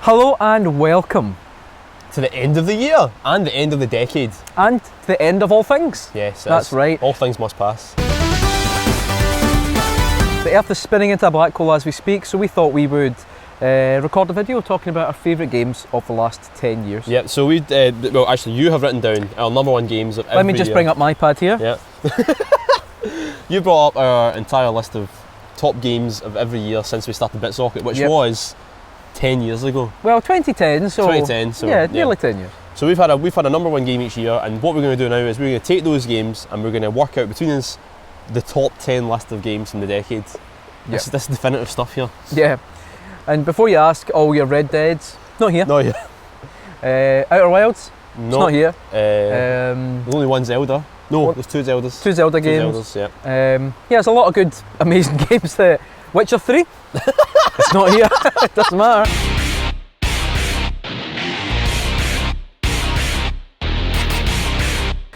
Hello and welcome. To the end of the year and the end of the decade. And to the end of all things. Yes, that's right. All things must pass. The Earth is spinning into a black hole as we speak, so we thought we would record a video talking about our favourite games of the last 10 years. Yeah, so we well, actually, you have written down our number one games of every year. Let me just bring up my pad here. Yeah. You brought up our entire list of top games of every year since we started BitSocket, which was 10 years ago. Well, 2010, so... 2010, so... Yeah, nearly 10 years. So we've had a number one game each year, and what we're going to do now is we're going to take those games and we're going to work out between us the top 10 list of games from the decade. Yep. This is definitive stuff here. Yeah. And before you ask, all your Red Deads, not here. Not here. Outer Wilds, No. it's not here. There's only one Zelda. No, there's two Zeldas. Two Zelda games. Zeldas, yeah. Yeah, there's a lot of good, amazing games. That Witcher 3, it's not here. It doesn't matter.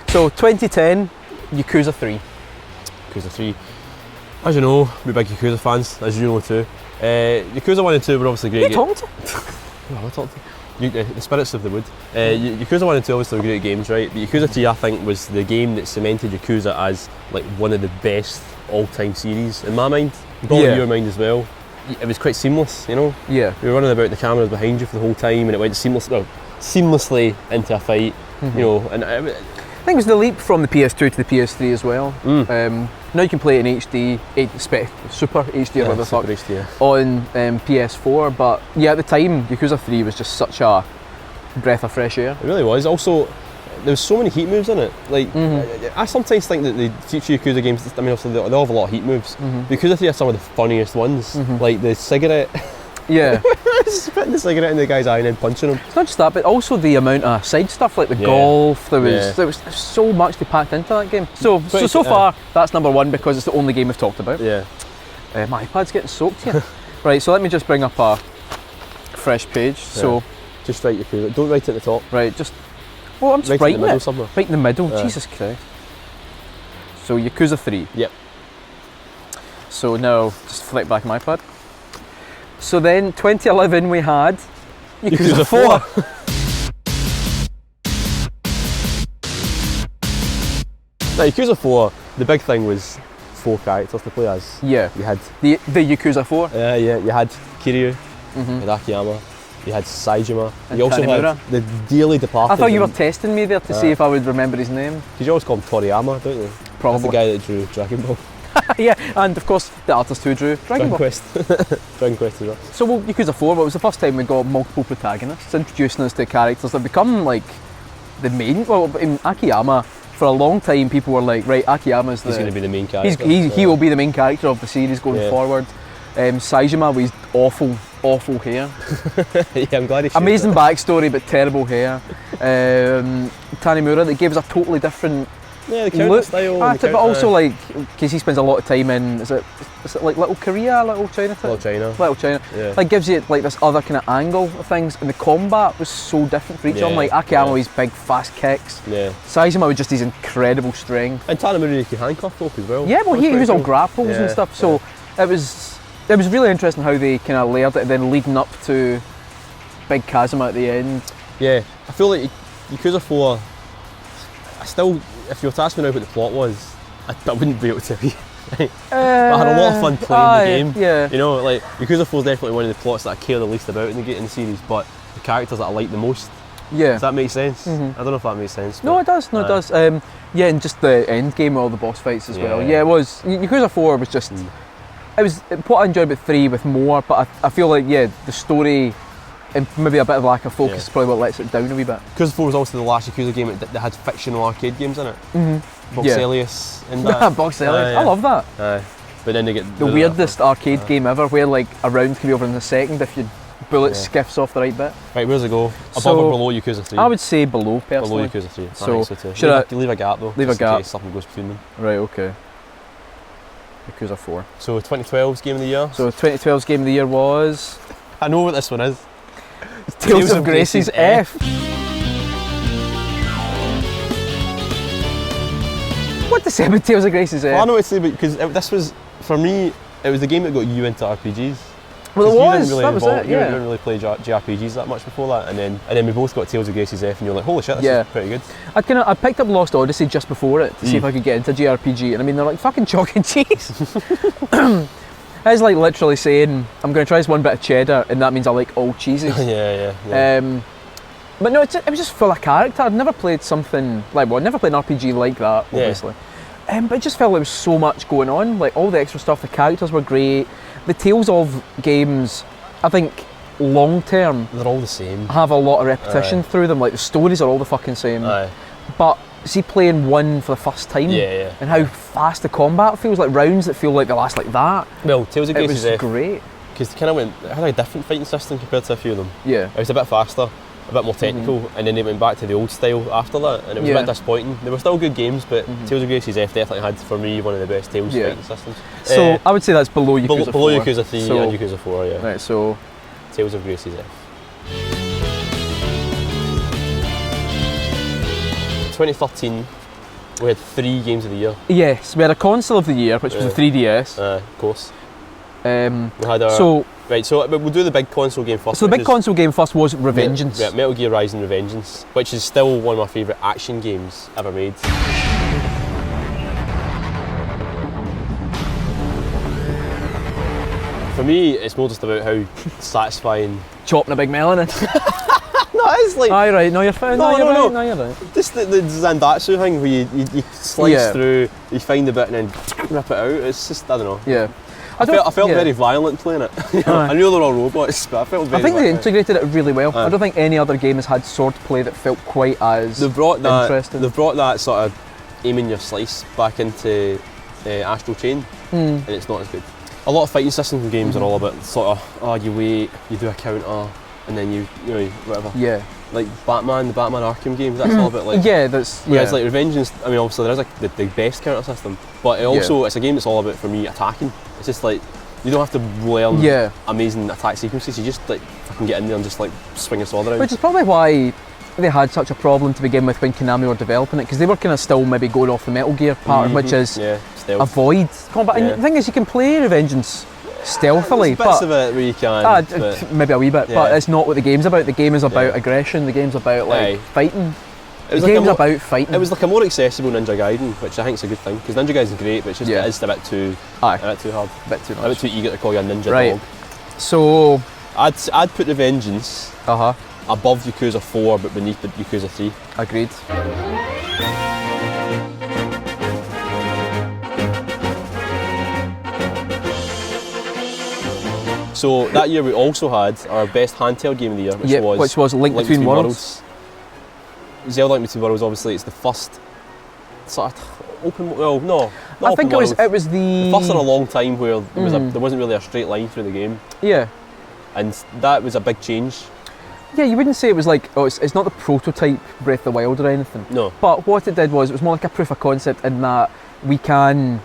So 2010, Yakuza 3. Yakuza 3. As you know, we're big Yakuza fans, as you know too. Yakuza 1 and 2 were obviously great games. Who are you talking to? No, I'm talking to the spirits of the wood. Yakuza 1 and 2 obviously were great games, right? But Yakuza 3 I think was the game that cemented Yakuza as like one of the best all-time series in my mind. Probably in your mind as well. It was quite seamless, you know? Yeah. You were running about, the cameras behind you for the whole time, and it went seamlessly into a fight, you know, and I think it was the leap from the PS2 to the PS3 as well. Now you can play it in HD, Super HD or whatever the fuck, HD, on PS4, but yeah, at the time, Yakuza 3 was just such a breath of fresh air. It really was. Also, there was so many heat moves in it. Like, I sometimes think that the future Yakuza games, I mean, obviously they all have a lot of heat moves. Yakuza 3 are some of the funniest ones, like the cigarette. Yeah. Spitting the cigarette in the guy's eye and then punching him. It's not just that, but also the amount of side stuff, like the golf. There was so much they packed into that game. So far, that's number one because it's the only game we've talked about. Yeah. My iPad's getting soaked here. Right, so let me just bring up a fresh page. Yeah. So just write Yakuza. Don't write it at the top. Right, just... Well, I'm just writing writing it. Somewhere. Right in the middle, Jesus Christ. So Yakuza 3. Yep. So now, just flick back my iPad. So then, 2011 we had Yakuza 4. Now, Yakuza 4, the big thing was 4 characters to play as. Yeah. You had the Yakuza 4. Yeah, you had Kiryu, you had Akiyama, you had Saejima, and you also Tanimura. had the dearly departed. I thought you were testing me there to see if I would remember his name. Because you always call him Toriyama, don't you? Probably. That's the guy that drew Dragon Ball. Yeah, and of course the artist who drew Dragon Ball. Quest. Dragon Quest as well. So Yakuza 4, it was the first time we got multiple protagonists, introducing us to characters that become like the main. Well, in Akiyama, for a long time people were like, right, Akiyama's he's going to be the main character. He will be the main character of the series going forward. Saejima with his awful hair. Yeah, I'm glad he shaved amazing it. Backstory but terrible hair. Tanimura, that gives a totally different look style. But also like, because he spends a lot of time in, is it like Little Korea, Little China? Little China. Yeah. Like gives you like this other kind of angle of things, and the combat was so different for each of them. Like Akiyama with his big fast kicks. Yeah. Saejima with just his incredible strength. And Tanimura you could handcuff folk as well. Yeah, well he was all grapples and stuff. So it was really interesting how they kind of layered it, and then leading up to Big Kazuma at the end. Yeah, I feel like Yakuza 4. I still, if you were to ask me now what the plot was, I wouldn't be able to tell you. I had a lot of fun playing the game. Yeah. You know, like Yakuza 4 is definitely one of the plots that I care the least about in the series, but the characters that I like the most. Yeah. Does that make sense? I don't know if that makes sense. No, it does. No, it does. Yeah, and just the end game, all the boss fights as well. Yeah, it was. Yakuza 4 was just. It was what I enjoyed about 3 with more, but I feel like the story and maybe a bit of lack of focus is probably what lets it down a wee bit. Yakuza 4 was also the last Yakuza game that had fictional arcade games in it. Boxelius and that. Boxelius, I love that. But then they get the weirdest arcade game ever, where like a round can be over in a second if your bullet skiffs off the right bit. Right, where's it go? Above or below Yakuza 3? I would say below, personally. Below Yakuza 3. So should I leave a gap though? Leave a gap. In case something goes between them. Right, okay. Yakuza 4. So 2012's game of the year. So 2012's game of the year was. I know what this one is. Tales of Grace's F. What to say about Tales of Grace's F? Well, I know what to say, because this was, for me, it was the game that got you into RPGs. Well, it 'Cause was. You That was it. You Yeah. didn't really play JRPGs that much before that, and then we both got Tales of Grace's F, and you were like, holy shit, this is pretty good. I picked up Lost Odyssey just before it to see if I could get into JRPG, and I mean they're like fucking chalk and cheese. It's like literally saying I'm going to try this one bit of cheddar, and that means I like all cheeses. yeah. But no, it was just full of character. I'd never played something like I'd never played an RPG like that, obviously. But it just felt like there was so much going on. Like all the extra stuff, the characters were great. The Tales of games, I think, long term, they're all the same. Have a lot of repetition through them. Like the stories are all the fucking same. But see, playing one for the first time, and how fast the combat feels, like rounds that feel like they last like that. Well, Tales of Grace's F was great. Because it had a different fighting system compared to a few of them. Yeah. It was a bit faster, a bit more technical, and then they went back to the old style after that, and it was a bit disappointing. They were still good games, but Tales of Grace's F definitely had, for me, one of the best Tales fighting systems. So I would say that's below Yakuza 4. Below Yakuza 3 and Yakuza 4, yeah. Right, so Tales of Grace's F. 2013, we had 3 games of the year. Yes, we had a console of the year, which was the 3DS. Of course. We had our... Right, so we'll do the big console game first. So the big console game first was Revengeance. Yeah, Metal Gear Rising Revengeance, which is still one of my favourite action games ever made. For me, it's more just about how satisfying... Chopping a big melon in. No, it's like... Aye, right, no, you're fine. No, you're right. Just the Zandatsu thing where you slice through, you find the bit and then rip it out. It's just, I don't know. Yeah. I felt very violent playing it. I knew they were all robots, but I felt very I think they integrated it really well. I don't think any other game has had swordplay that felt quite as interesting. They've brought that sort of aiming your slice back into Astral Chain, and it's not as good. A lot of fighting systems in games are all about sort of, you wait, you do a counter, and then you know, whatever. Yeah. Like the Batman Arkham games, that's all about like... Yeah, that's... Whereas like Revengeance, I mean obviously there is like the best counter system, but it also, it's a game that's all about, for me, attacking. It's just like, you don't have to learn amazing attack sequences, you just like fucking get in there and just like swing a sword around. Which is probably why they had such a problem to begin with when Konami were developing it, because they were kind of still maybe going off the Metal Gear pattern, which is avoid combat. And the thing is, you can play Revengeance stealthily, there's bits of it where you can, maybe a wee bit, but it's not what the game's about. The game is about aggression, the game's about like fighting. The game's about fighting. It was like a more accessible Ninja Gaiden, which I think is a good thing, because Ninja Gaiden's great, but it's just it is a bit too hard, a bit too much. A bit too eager to call you a ninja dog. So I'd put Revengeance above Yakuza 4 but beneath Yakuza 3. Agreed. So that year we also had our best handheld game of the year, which was Link Between Worlds. Zelda Link Between Worlds, obviously, it's the first sort of open. Well, no, I think it was the first in a long time where there wasn't really a straight line through the game. Yeah, and that was a big change. Yeah, you wouldn't say it was like, it's not the prototype Breath of the Wild or anything. No. But what it did was, it was more like a proof of concept in that we can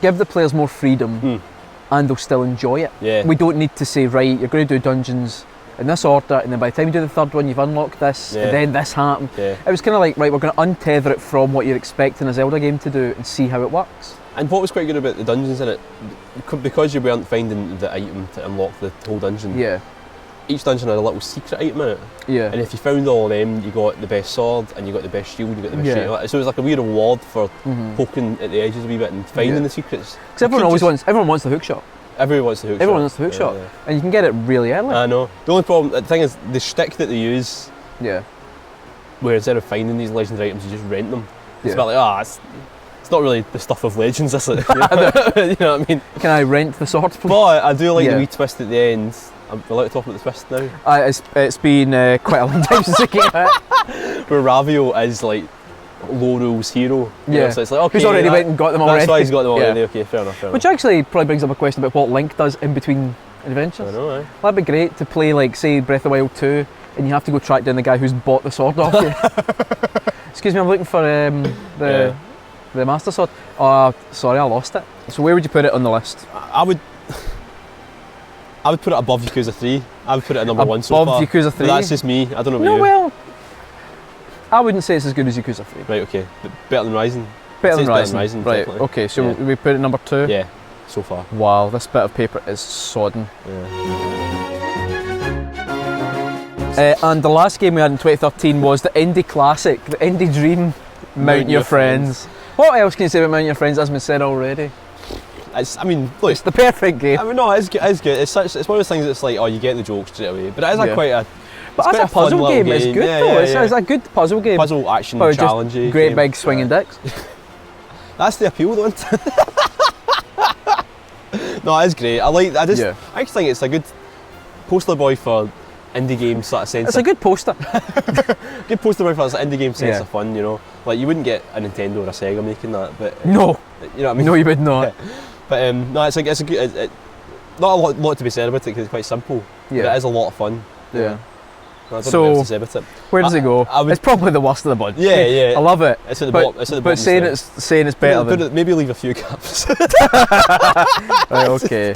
give the players more freedom and they'll still enjoy it. Yeah. We don't need to say, right, you're going to do dungeons in this order, and then by the time you do the third one, you've unlocked this, and then this happened. Yeah. It was kind of like, right, we're going to untether it from what you're expecting a Zelda game to do and see how it works. And what was quite good about the dungeons in it, because you weren't finding the item to unlock the whole dungeon. Yeah. Each dungeon had a little secret item in it. Yeah. And if you found all of them, you got the best sword, and you got the best shield, you got the best shield. So it was like a wee reward for poking at the edges a wee bit and finding the secrets. Because everyone wants the hookshot. Everyone wants the hookshot. Everyone wants the hookshot. Yeah. And you can get it really early. I know. The only problem, the thing is, the shtick that they use, where instead of finding these legendary items, you just rent them. It's about like, it's not really the stuff of legends, is it? You know what I mean? Can I rent the sword, please? But I do like the wee twist at the end. I'm allowed to talk about the twist now. It's been quite a long time since I came out. Where Ravio is like Laurel's hero. Yeah. So it's like, okay. He's already went and got them already. That's why he's got them already. Okay, fair enough. Which actually probably brings up a question about what Link does in between adventures. I know, That'd be great to play, like, say, Breath of the Wild 2, and you have to go track down the guy who's bought the sword off you. Excuse me, I'm looking for the Master Sword. Oh, sorry, I lost it. So where would you put it on the list? I would put it above Yakuza 3. I would put it at number 1 so far. Above Yakuza 3? But that's just me. I don't know about you. No, well, I wouldn't say it's as good as Yakuza 3. Right, okay. But better than Rising. Better than Rising. Rising, right, definitely. Okay, so we put it number 2? Yeah. so far. Wow, this bit of paper is sodden. And the last game we had in 2013 was the indie classic, the indie dream, Mount Your Friends. What else can you say about Mount Your Friends? As been said already. I mean, look, it's the perfect game. I mean, no, it's good. It's good. It's one of those things that's like, oh, you get the joke straight away. But it is quite a. But as a puzzle game, it's good though. It's a good puzzle game. Puzzle action challenge. Great big swinging dicks. That's the appeal, though. No, it's great. I just think it's a good poster boy for indie game sort of sense. It's a good poster. Good poster boy for indie game sense of fun, you know. Like you wouldn't get a Nintendo or a Sega making that, but no, you know what I mean. No, you would not. But no, it's a good. Not a lot to be said about it because it's quite simple. Yeah, but it is a lot of fun. Yeah. No, I don't know what to say about it. Where does it go? It's probably the worst of the bunch. Yeah, yeah. I love it. It's at the bottom. It's at the bottom. But saying it's better. Maybe leave a few gaps. Right, okay.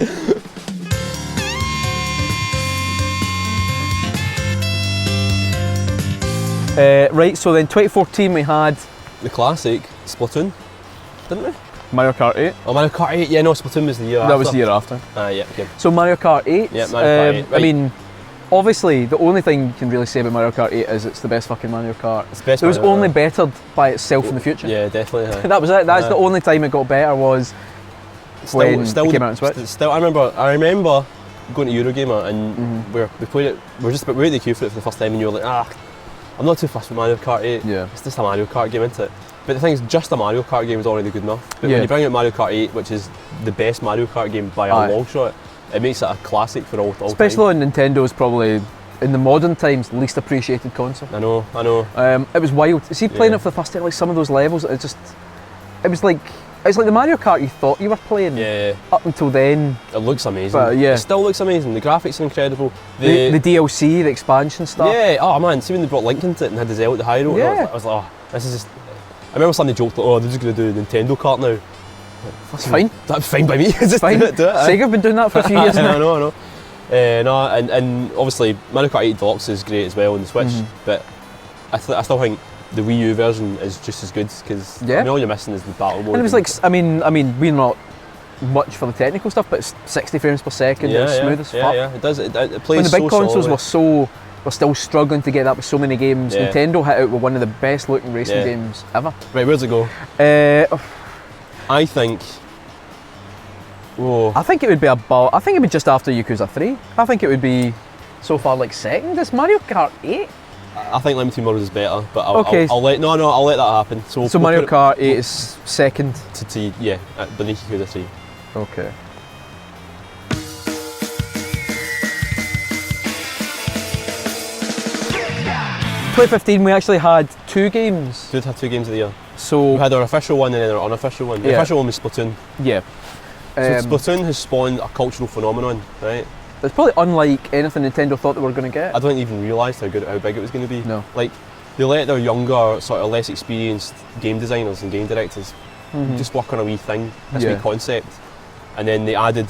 Right, so then 2014 we had the classic Splatoon, didn't we? Mario Kart 8. Oh, Mario Kart 8. Yeah, no, Splatoon was the year after. That was the year after. Yeah, okay. So Mario Kart 8. Yeah, Mario Kart 8. Right. I mean, obviously, the only thing you can really say about Mario Kart 8 is it's the best fucking Mario Kart. It's the best. It was only bettered by itself in the future. Yeah, definitely. That was it. That's the only time it got better was when it came out on Switch. Still, I remember going to Eurogamer and we played it. We were at the queue for it for the first time, and you were like, I'm not too fussed with Mario Kart 8. Yeah. It's just a Mario Kart game, isn't it? But the thing is, just a Mario Kart game is already good enough. But when you bring out Mario Kart 8, which is the best Mario Kart game by a long shot, it makes it a classic for all time. Especially on Nintendo's probably, in the modern times, the least appreciated console. I know. It was wild. See, playing it for the first time, like some of those levels, it was like the Mario Kart you thought you were playing. Yeah. Up until then. It looks amazing. But it still looks amazing. The graphics are incredible. The DLC, the expansion stuff. Yeah. Oh man, see when they brought Link into it and had the Zelda High Road. Yeah. I was like, oh, this is just. I remember somebody joked like, oh, they're just going to do Nintendo Kart now. That's fine. That's fine by me. It's fine. Sega have been doing that for a few years now. I know. And obviously Mario Kart 8 Deluxe is great as well on the Switch, but I still think the Wii U version is just as good because all you're missing is the battle mode. And it was like, I mean, we're not much for the technical stuff, but it's 60 frames per second. It's smooth as fuck. Yeah, it does. It plays when the big consoles solidly. were still struggling to get that with so many games. Nintendo hit out with one of the best looking racing games ever. Right, where's it go? I think. I think it would be I think it would be just after Yakuza 3. I think it would be so far like second. It's Mario Kart 8. I think Limited World is better, but I'll let that happen. So Mario Kart 8 is second to beneath Yakuza 3. Okay. In 2015 we actually had two games. We did have two games of the year. So we had our official one and then our unofficial one. The official one was Splatoon. Yeah. So Splatoon has spawned a cultural phenomenon, right? It's probably unlike anything Nintendo thought they were going to get. I don't even realise how big it was going to be. No. Like, they let their younger, sort of less experienced game designers and game directors just work on a wee thing, this wee concept, and then they added.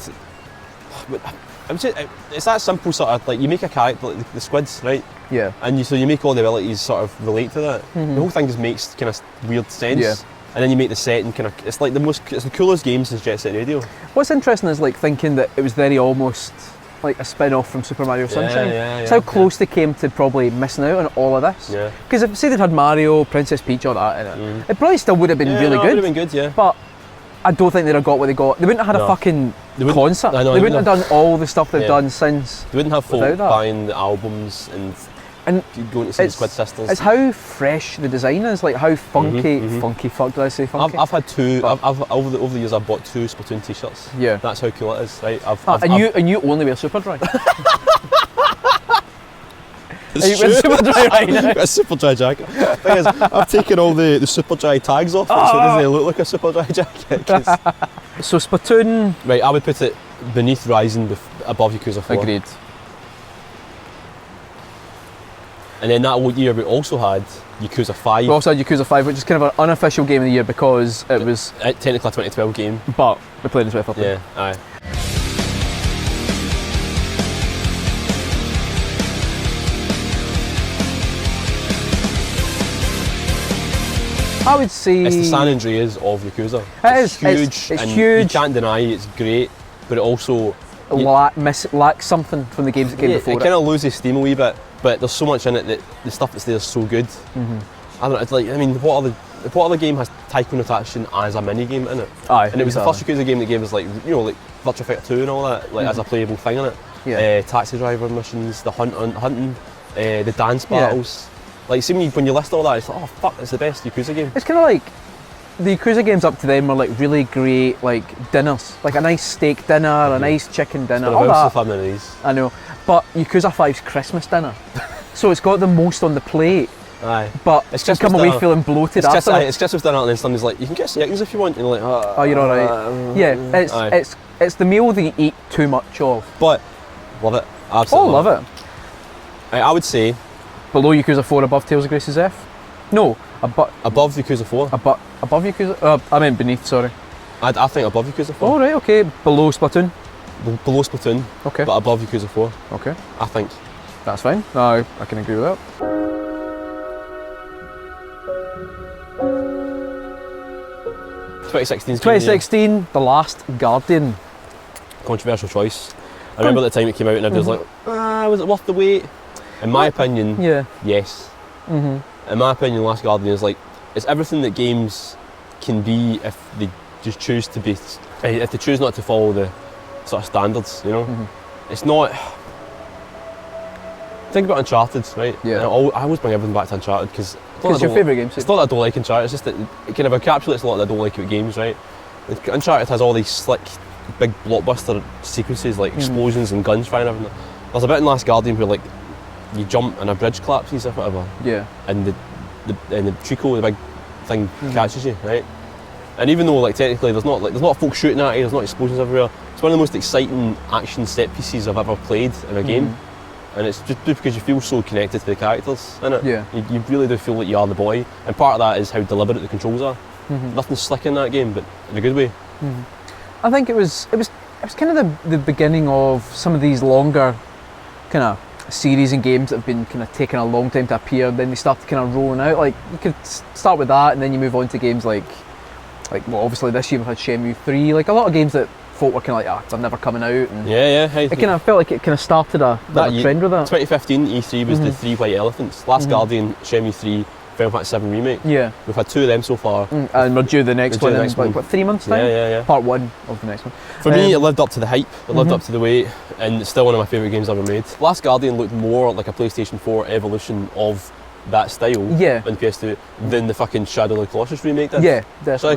It's that simple sort of like you make a character like the squids, right? Yeah. And you make all the abilities sort of relate to that. The whole thing just makes kind of weird sense. Yeah. And then you make the set and kind of it's like it's the coolest game since Jet Set Radio. What's interesting is like thinking that it was very almost like a spin-off from Super Mario Sunshine. It's how close they came to probably missing out on all of this. Yeah. Because if say they'd had Mario, Princess Peach, all that in it, it probably still would have been really good. It would have been good, yeah. But I don't think they'd have got what they got. They wouldn't have had a fucking concert. They wouldn't have done all the stuff they've done since. They wouldn't have folk buying the albums and going to see the Squid Sisters. It's how fresh the design is, like how funky, fuck did I say funky? I've had two, over the years I've bought two Splatoon t-shirts. Yeah. That's how cool it is, right? And you only wear Superdry. Are you wearing Superdry right now? I've got a Superdry jacket. The thing is, I've taken all the Superdry tags off it, so it doesn't look like a Superdry jacket. So Splatoon... Right, I would put it beneath Ryzen, above Yakuza 4. Agreed. And then that whole year we also had Yakuza 5. We also had Yakuza 5, which is kind of an unofficial game of the year because it was... technically a 2012 game. But we played in 2013. Yeah, aye. I would say it's the San Andreas of Yakuza. It's huge. It's and huge. You can't deny it's great, but it also lacks something from the games that came before it. Kind of loses steam a wee bit, but there's so much in it that the stuff that's there is so good. I don't know. It's like, I mean, what other game has Tycoon Attraction as a mini game in it? Aye, and it was the first Yakuza game that gave us like Virtua Fighter 2 and all that, like as a playable thing in it. Yeah. Taxi driver missions, the hunting, the dance battles. Like, see when you list all that, it's like, oh fuck, it's the best Yakuza game. It's kind of like the Yakuza games up to them were like really great, like dinners, like a nice steak dinner, a nice chicken dinner, all that. Fun of these. I know, but Yakuza 5's Christmas dinner, so it's got the most on the plate. Aye. But it's just come away feeling bloated after. It's Christmas dinner, and then somebody's like, you can get chickens if you want, and you're like, oh, you're all right. Yeah, it's the meal that you eat too much of. But love it, absolutely. Oh, love it. I would say below Yakuza 4, above Tales of Grace's F. No, above Yakuza 4. Above Yakuza. I meant beneath. Sorry. I think above Yakuza 4. Oh right, okay. Below Splatoon. Below Splatoon. Okay. But above Yakuza 4. Okay. I think. That's fine. I can agree with that. '16. 2016, The Last Guardian. Controversial choice. I remember at the time it came out and everybody was like, was it worth the wait? In my opinion, yes. In my opinion, Last Guardian is like, it's everything that games can be if they just choose to be, if they choose not to follow the sort of standards, you know? It's not, think about Uncharted, right? Yeah. I always bring everything back to Uncharted because it's your favourite game. It's not that I don't like Uncharted, it's just that it kind of encapsulates a lot that I don't like about games, right? Uncharted has all these slick, big blockbuster sequences like explosions and guns firing everything. There's a bit in Last Guardian where like you jump and a bridge collapses or whatever. Yeah. And the Trico, the big thing, catches you, right? And even though like technically there's not folk shooting at you, there's not explosions everywhere, it's one of the most exciting action set pieces I've ever played in a game. And it's just because you feel so connected to the characters in it. Yeah. You really do feel like you are the boy. And part of that is how deliberate the controls are. Nothing slick in that game, but in a good way. I think it was kind of the beginning of some of these longer kind of series and games that have been kind of taking a long time to appear. Then they start to kind of rolling out. Like you could start with that, and then you move on to games like well, obviously this year we've had Shenmue 3. Like a lot of games that folk were kind of like, they're never coming out. And it kind of felt like it kind of started a trend with that. 2015 E3 was the 3 white elephants. Last Guardian, Shenmue 3, Final Fantasy 7 remake. Yeah. We've had 2 of them so far. And we're due the next one in like 3 months time? Yeah. Part 1 of the next one. For me, it lived up to the hype, it lived up to the wait, and it's still one of my favourite games ever made. Last Guardian looked more like a PlayStation 4 evolution of that style in PS2 than the fucking Shadow of the Colossus remake did. Yeah, definitely.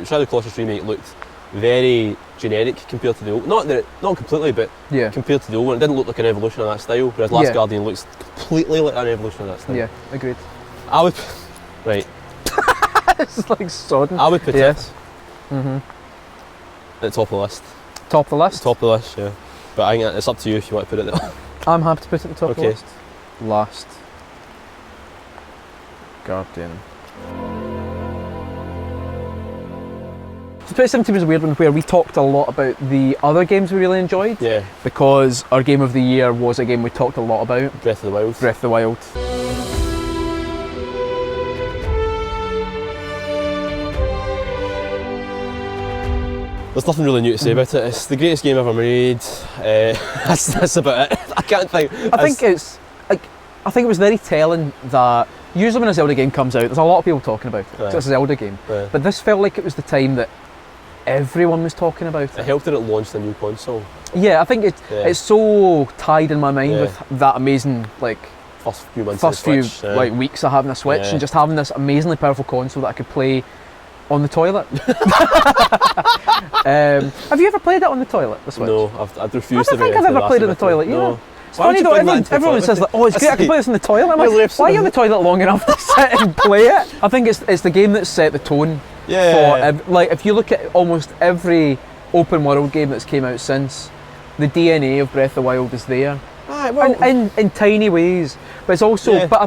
Shadow of the Colossus remake looked very generic compared to the old. Not completely, but compared to the old one, it didn't look like an evolution of that style. Whereas Last Guardian looks completely like an evolution of that style. Yeah, agreed. I would, right. It's like sodden. I would put it at the top of the list. Top of the list? Top of the list, yeah. But I think it's up to you if you want to put it there. I'm happy to put it at the top of the list. Last Guardian. So 2017 was a weird one where we talked a lot about the other games we really enjoyed. Yeah. Because our game of the year was a game we talked a lot about. Breath of the Wild. Breath of the Wild. There's nothing really new to say about it. It's the greatest game ever made. That's about it. I can't think. I think it was very telling that usually when a Zelda game comes out, there's a lot of people talking about it. It's a Zelda game. But this felt like it was the time that everyone was talking about it. It helped that it launched a new console. Yeah, I think it's so tied in my mind with that amazing first few weeks of having a Switch and just having this amazingly powerful console that I could play on the toilet. Have you ever played it on the toilet, the Switch? No, I've refused to. I don't think I've ever played it on the toilet. No. It's funny though, everyone says like, it's great, I can play this in the toilet. I'm like, why are you on the toilet long enough to sit and play it? I think it's the game that set the tone for, if you look at almost every open world game that's came out since, the DNA of Breath of the Wild is there. In tiny ways. But it's also, but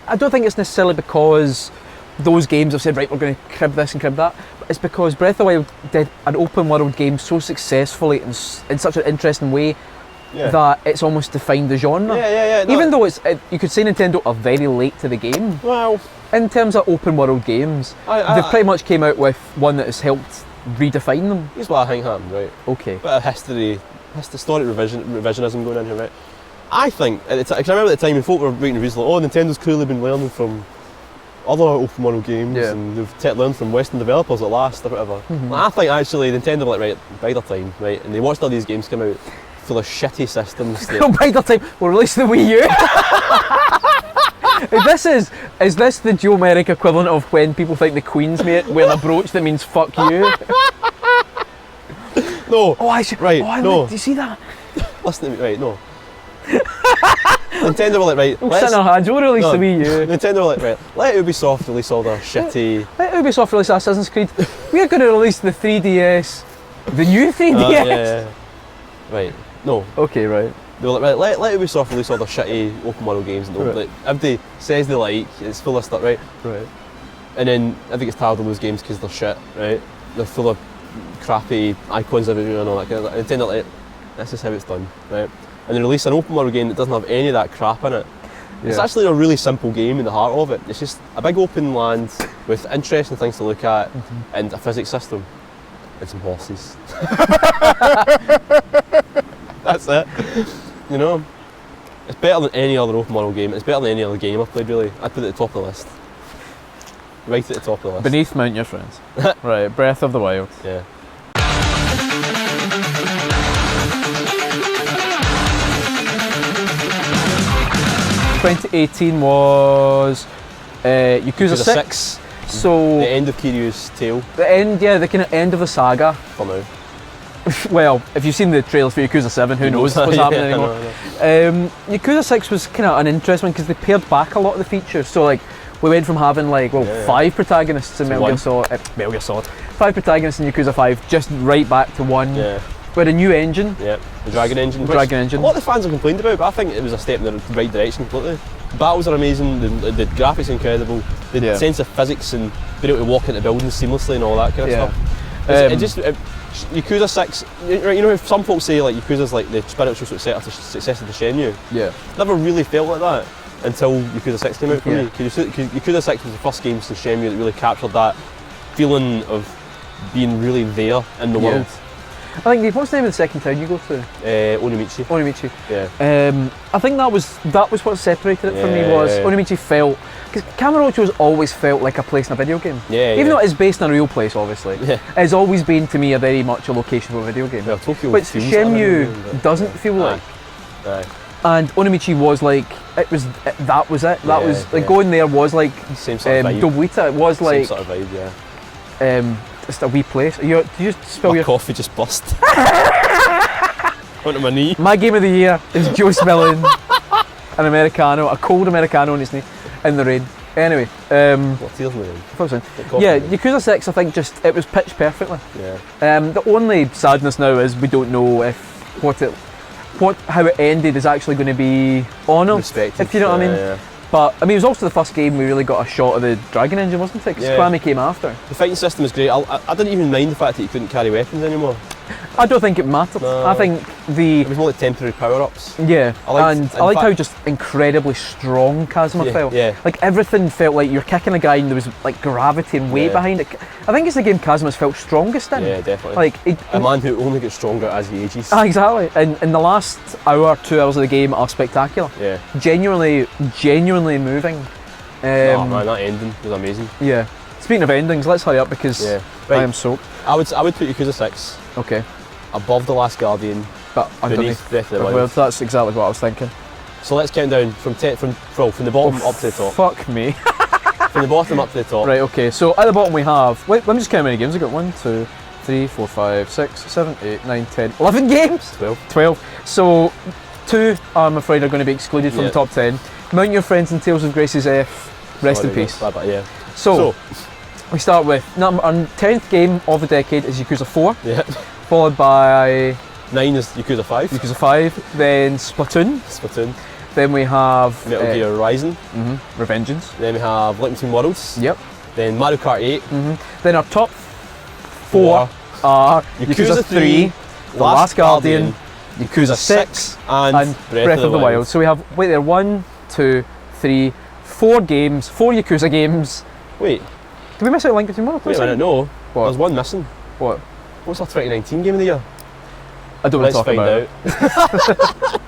I don't think it's necessarily because those games have said, right, we're going to crib this and crib that. It's because Breath of the Wild did an open world game so successfully and in such an interesting way that it's almost defined the genre. No. Even though you could say Nintendo are very late to the game. Well, in terms of open world games, they pretty much came out with one that has helped redefine them. Here's what I think happened, right? Okay. Bit of historic revisionism going in here, right? I think, because I remember at the time when folk were making reviews like, oh, Nintendo's clearly been learning from other open world games and they've learned from Western developers at last or whatever. I think actually Nintendo were like, right, bide their time, right? And they watched all these games come out full of shitty systems. Bide their time, we'll release the Wii U. Is this the Joe Merrick equivalent of when people think the Queen's mate wear a brooch that means fuck you? No. Oh, I should. Right, oh, no. Do you see that? Listen to me, right, no. Nintendo were like, right, let's... We'll release the Wii U. Nintendo were like, right, let Ubisoft release all their shitty... Let Ubisoft release Assassin's Creed. We're going to release the 3DS. The new 3DS. Yeah. Right, no. Okay, right. They were like, right, let Ubisoft release all their shitty open world games. And like, everybody says they like, it's full of stuff, right? Right. And then I think it's tired of those games because they're shit, right? They're full of crappy icons everywhere and all that kind of stuff. Nintendo like, this is how it's done, right? And they release an open world game that doesn't have any of that crap in it. Yeah. It's actually a really simple game in the heart of it. It's just a big open land with interesting things to look at and a physics system and some horses. That's it. You know, it's better than any other open world game. It's better than any other game I've played, really. I'd put it at the top of the list. Right at the top of the list. Beneath Mount Your Friends. Right, Breath of the Wild. Yeah. 2018 was Yakuza 6. So the end of Kiryu's tale. The end, yeah, the kind of end of the saga. For now. Well, if you've seen the trailers for Yakuza 7, who knows what's happening anymore. Yakuza 6 was kind of an interesting one because they pared back a lot of the features. So like, we went from having like 5 protagonists in Metal Gear Solid, 5 protagonists in Yakuza 5, just right back to 1. Yeah. We had a new engine. Yeah, the Dragon Engine. A lot of the fans have complained about, but I think it was a step in the right direction completely. Battles are amazing, the graphics are incredible, the sense of physics and being able to walk into buildings seamlessly and all that kind of stuff. Yakuza 6, you know, if some folks say like Yakuza's like the spiritual success of the Shenmue. Yeah. Never really felt like that until Yakuza 6 came out for me. Yakuza 6 was the first game since Shenmue that really captured that feeling of being really there in the world. I think, what's the name of the second town you go to? Onimichi. Yeah. I think that was what separated it for me, was Onimichi felt, because Kamurocho has always felt like a place in a video game. Even though it is based in a real place, obviously. It's always been to me a very much a location for a video game. Well, Tokyo which Shenmue doesn't feel like. And Onimichi was like, that was it. That was like going there was like same sort of vibe. Dobuita. It was like same sort of vibe, just a wee place. Do you spill my your coffee just bust onto my knee? My game of the year is Joe spilling an Americano, a cold Americano on his knee in the rain. Anyway, what tears in the rain? Yeah, Yakuza 6, I think just it was pitched perfectly. Yeah. The only sadness now is we don't know if how it ended is actually going to be honoured, if you know what I mean. Yeah. But I mean, it was also the first game we really got a shot of the Dragon Engine, wasn't it? Because Kiwami came after. The fighting system is great. I didn't even mind the fact that you couldn't carry weapons anymore. I don't think it mattered. No. I think it was more like temporary power-ups. Yeah, I liked how just incredibly strong Kazuma felt. Yeah. Like everything felt like you're kicking a guy and there was like gravity and weight behind it. I think it's the game Kazuma's felt strongest in. Yeah, definitely. Like a man who only gets stronger as he ages. Exactly. And in the last hour, 2 hours of the game are spectacular. Yeah. Genuinely moving. Oh man, that ending was amazing. Yeah. Speaking of endings, let's hurry up because I am soaked. I would put Yakuza 6 above The Last Guardian, but beneath Breath of the Wild. That's exactly what I was thinking. So let's count down from the bottom up to the top. Fuck me. From the bottom up to the top. Right, okay, so at the bottom we have, let me just count how many games we got. 1, 2, 3, 4, 5, 6, 7, 8, 9, 10, 11 games? 12. So 2, I'm afraid, are going to be excluded from the top 10. Mount Your Friends and Tales of Grace's F, rest in peace. So, we start with, our 10th game of the decade is Yakuza 4. Yeah. Followed by 9 is Yakuza 5. Yakuza 5, then Splatoon. Then we have Metal Gear Rising. Revengeance. Then we have Link Between Worlds. Yep. Then Mario Kart 8. Then our top 4 are Yakuza 3, The Last Guardian, Yakuza 6 and Breath of the Wild. So we have, wait there, 1, 2, 3, 4 games, 4 Yakuza games. Wait. Did we miss out Link Between Worlds? Wait a minute, no. What? There's one missing. What? What's our 2019 game of the year? I don't want Let's to talk find about it. out.